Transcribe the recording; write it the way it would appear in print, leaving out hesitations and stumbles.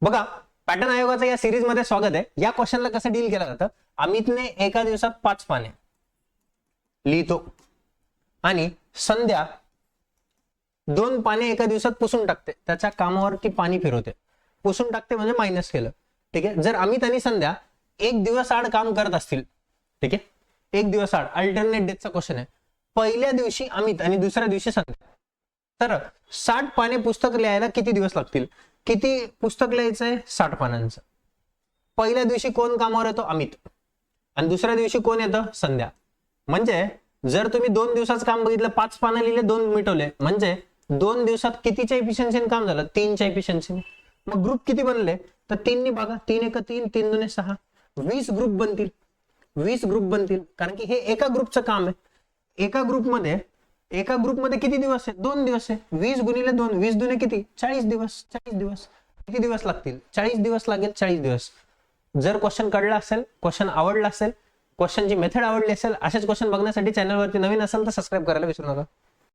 बघा, पॅटर्न आयोगाचा या सिरीज मध्ये स्वागत आहे. या क्वेश्चनला कसं डील केलं जातं, अमितने एका दिवसात 5 पाने लिहितो आणि संध्या 2 पाने एका दिवसात पुसून टाकते. त्याच्या कामावरती पाणी फिरवते. पुसून टाकते म्हणजे मायनस केलं. ठीक आहे. जर अमित आणि संध्या एक दिवस आड काम करत असतील, ठीक आहे, एक दिवस आड, अल्टरनेट डेजचा क्वेश्चन आहे. पहिल्या दिवशी अमित आणि दुसऱ्या दिवशी संध्या, तर 60 पाने पुस्तक लिहायला किती दिवस लागतील? किती पुस्तक लिहायचंय? 60 पानांचं. पहिल्या दिवशी कोण कामावर येतो? अमित. आणि दुसऱ्या दिवशी कोण येतं? संध्या. म्हणजे जर तुम्ही 2 दिवसाचं काम बघितलं, 5 पानं लिहिले, 2 मिटवले, म्हणजे 2 दिवसात कितीच्या इफिशियन्सीने काम झालं? 3च्या इफिशियन्सीने. मग ग्रुप किती बनले? तर 3 नी बघा, 3 एक 3, 3 दुने 6, 20 ग्रुप बनतील. 20 ग्रुप बनतील, कारण की हे एका ग्रुपचं काम आहे. एका ग्रुपमध्ये किती दिवस आहे? 2 दिवस आहे. 20 गुणिले 2, 20 दुने किती? 40 दिवस. 40 दिवस. किती दिवस लागतील? 40 दिवस लागेल. 40 दिवस. जर क्वेश्चन कळला असेल, क्वेश्चन आवडला असेल, क्वेश्चनची मेथड आवडली असेल, असेच क्वेश्चन बघण्यासाठी चॅनलवरती नवीन असेल तर सबस्क्राईब करायला विसरू नका.